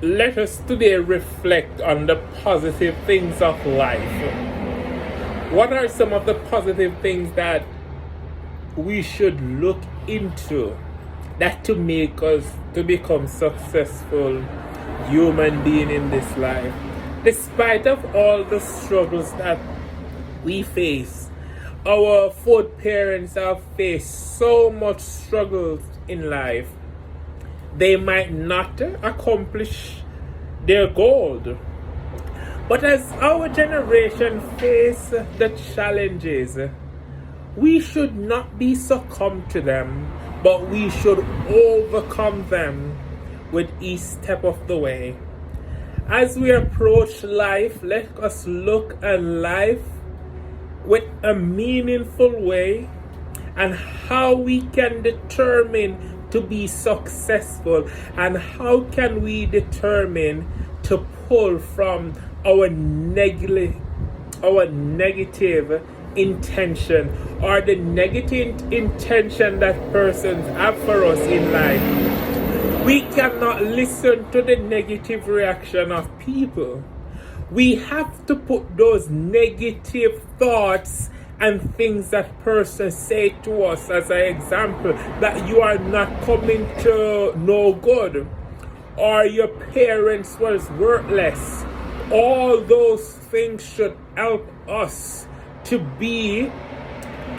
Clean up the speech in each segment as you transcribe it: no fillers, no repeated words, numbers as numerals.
Let us today reflect on the positive things of life. What are some of the positive things that we should look into that to make us to become successful human being in this life? Despite of all the struggles that we face, our foreparents have faced so much struggles in life. They might not accomplish their goal. But as our generation face the challenges, we should not be succumb to them, but we should overcome them with each step of the way. As we approach life, let us look at life with a meaningful way and how we can determine to be successful, and how can we determine to pull from our negative intention or the negative intention that persons have for us in life. We cannot listen to the negative reaction of people. We have to put those negative thoughts and things that persons say to us as an example, that you are not coming to no good, or your parents was worthless. All those things should help us to be,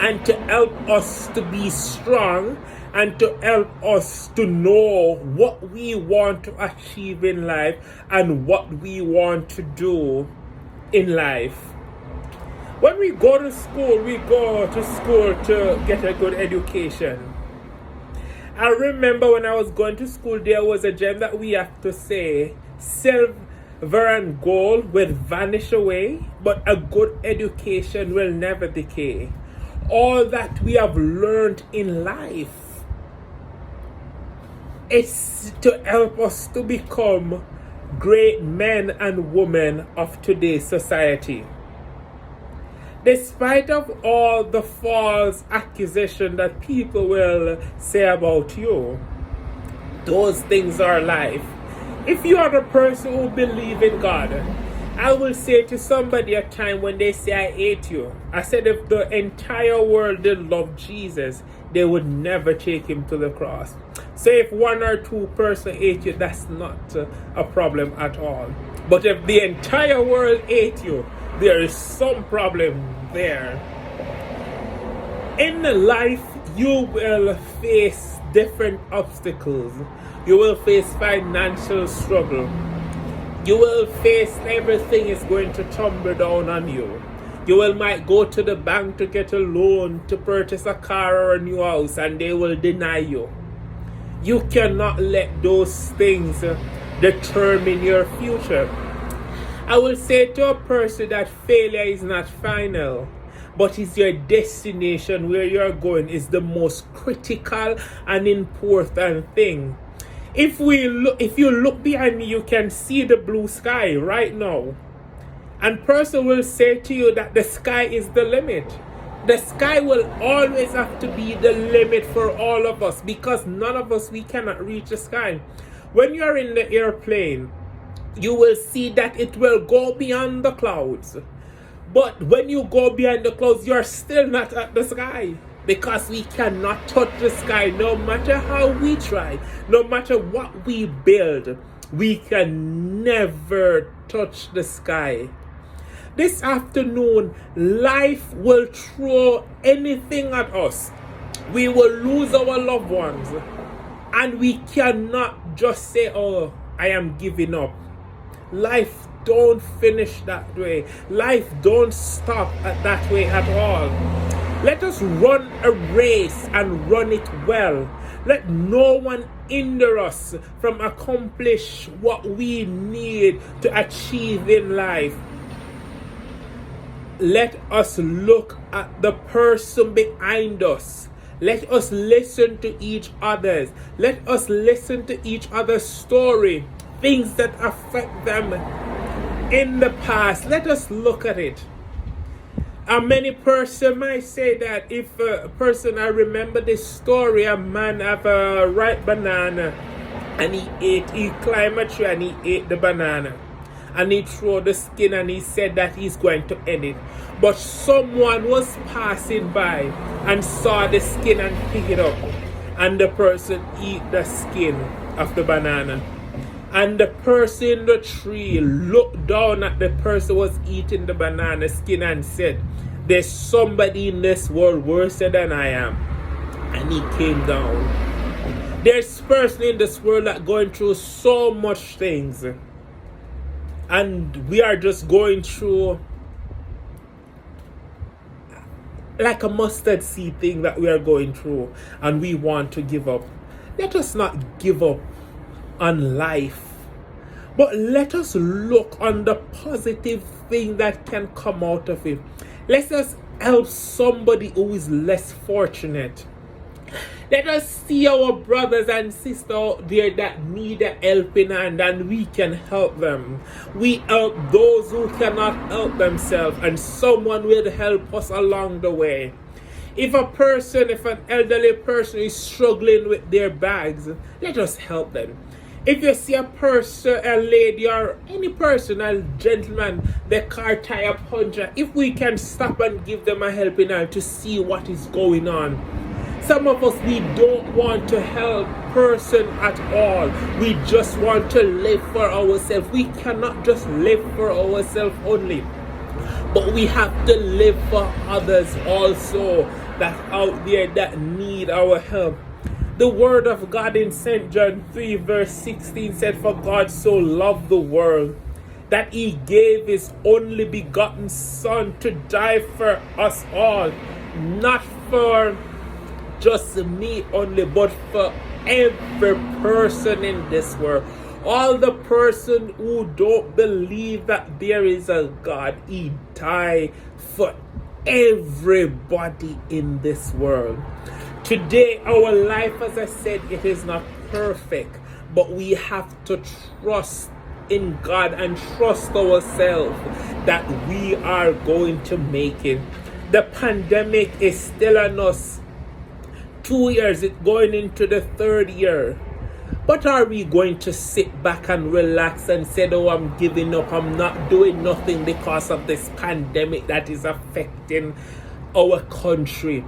and to help us to be strong, and to help us to know what we want to achieve in life and what we want to do in life. When we go to school to get a good education. I remember when I was going to school, there was a gem that we have to say, silver and gold will vanish away, but a good education will never decay. All that we have learned in life is to help us to become great men and women of today's society. Despite of all the false accusation that people will say about you, those things are life. If you are the person who believes in God, I will say to somebody a time when they say I hate you, I said if the entire world did love Jesus, they would never take him to the cross. So if one or two person hate you, that's not a problem at all. But if the entire world hate you, there is some problem there. In life, you will face different obstacles. You will face financial struggle. You will face everything is going to tumble down on you. You might go to the bank to get a loan to purchase a car or a new house, and they will deny you. You cannot let those things determine your future. I will say to a person that failure is not final, but is your destination. Where you're going is the most critical and important thing. If you look behind me, you can see the blue sky right now. And person will say to you that the sky is the limit. The sky will always have to be the limit for all of us, because none of us, we cannot reach the sky. When you're in the airplane, you will see that it will go beyond the clouds. But when you go beyond the clouds, you're still not at the sky, because we cannot touch the sky. No matter how we try, no matter what we build, we can never touch the sky. This afternoon, life will throw anything at us. We will lose our loved ones, and we cannot just say, oh, I am giving up. Life don't finish that way. Life don't stop at that way at all. Let us run a race and run it well. Let no one hinder us from accomplish what we need to achieve in life. Let us look at the person behind us. Let us listen to each other. Let us listen to each other's story. Things that affect them in the past. Let us look at it. And many person might say that if a person, I remember this story, a man have a ripe banana And he climbed a tree and he ate the banana. And he threw the skin and he said that he's going to end it. But someone was passing by and saw the skin and picked it up. And the person eat the skin of the banana. And the person in the tree looked down at the person who was eating the banana skin and said, there's somebody in this world worse than I am. And he came down. There's person in this world that going through so much things. And we are just going through like a mustard seed thing that we are going through. And we want to give up. Let us not give up on life. But let us look on the positive thing that can come out of it. Let us help somebody who is less fortunate. Let us see our brothers and sisters out there that need a helping hand and we can help them. We help those who cannot help themselves and someone will help us along the way. If an elderly person is struggling with their bags, let us help them. If you see a person, a lady or any person, a gentleman, the car tire puncture, if we can stop and give them a helping hand to see what is going on. Some of us, we don't want to help person at all. We just want to live for ourselves. We cannot just live for ourselves only. But we have to live for others also that out there that need our help. The word of God in St. John 3 verse 16 said, for God so loved the world that he gave his only begotten Son to die for us all. Not for just me only, but for every person in this world. All the person who don't believe that there is a God, he died for everybody in this world. Today, our life, as I said, it is not perfect, but we have to trust in God and trust ourselves that we are going to make it. The pandemic is still on us. 2 years, it's going into the 3rd year. But are we going to sit back and relax and say, oh, I'm giving up, I'm not doing nothing because of this pandemic that is affecting our country?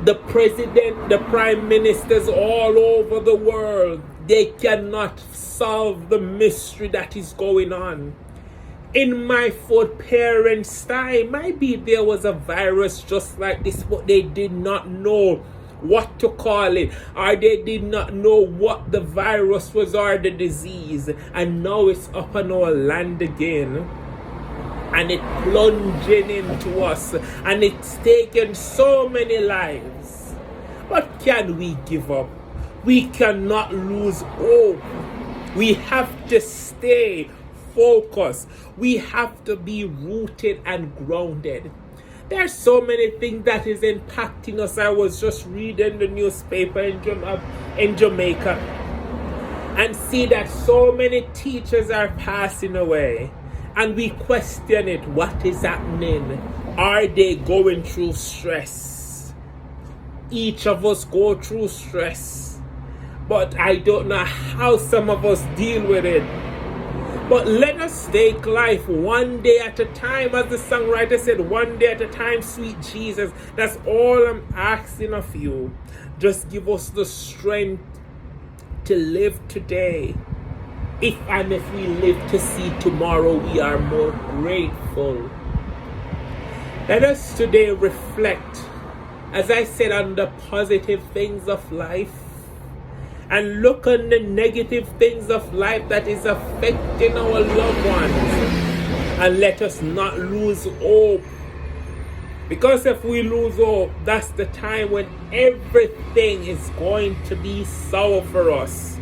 The president, the prime ministers all over the world, they cannot solve the mystery that is going on. In my parents' time, maybe there was a virus just like this, but they did not know what to call it, or they did not know what the virus was or the disease. And now it's up on our land again. And it's plunging into us. And it's taken so many lives. But can we give up? We cannot lose hope. We have to stay focused. We have to be rooted and grounded. There are so many things that is impacting us. I was just reading the newspaper in Jamaica and see that so many teachers are passing away. And we question it. What is happening? Are they going through stress? Each of us go through stress. But I don't know how some of us deal with it. But let us take life one day at a time. As the songwriter said, one day at a time, sweet Jesus. That's all I'm asking of you. Just give us the strength to live today. If we live to see tomorrow, we are more grateful. Let us today reflect, as I said, on the positive things of life. And look on the negative things of life that is affecting our loved ones. And let us not lose hope. Because if we lose hope, that's the time when everything is going to be sour for us.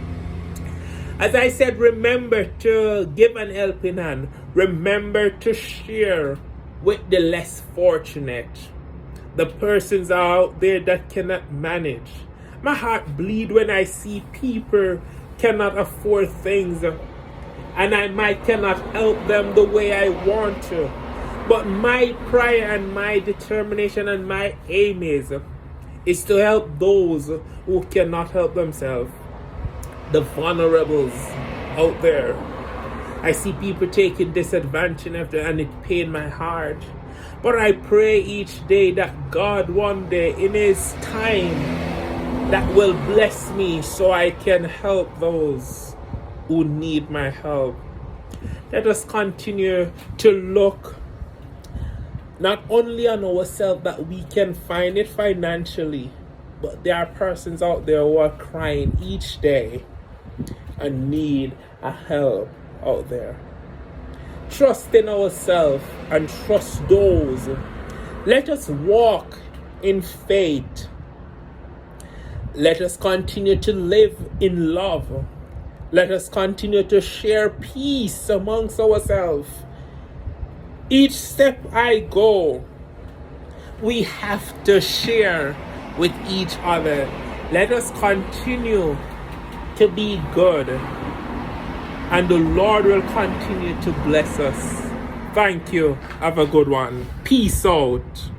As I said, remember to give an helping hand. Remember to share with the less fortunate. The persons out there that cannot manage. My heart bleeds when I see people cannot afford things and I cannot help them the way I want to. But my prayer and my determination and my aim is to help those who cannot help themselves. the vulnerables out there. I see people taking disadvantage of it, and it pains my heart. But I pray each day that God one day in His time that will bless me so I can help those who need my help. Let us continue to look not only on ourselves that we can find it financially, but there are persons out there who are crying each day and need a help out there. Trust in ourselves and trust those. Let us walk in faith. Let us continue to live in love. Let us continue to share peace amongst ourselves. Each step I go, we have to share with each other. Let us continue to be good, and the Lord will continue to bless us. Thank you. Have a good one. Peace out.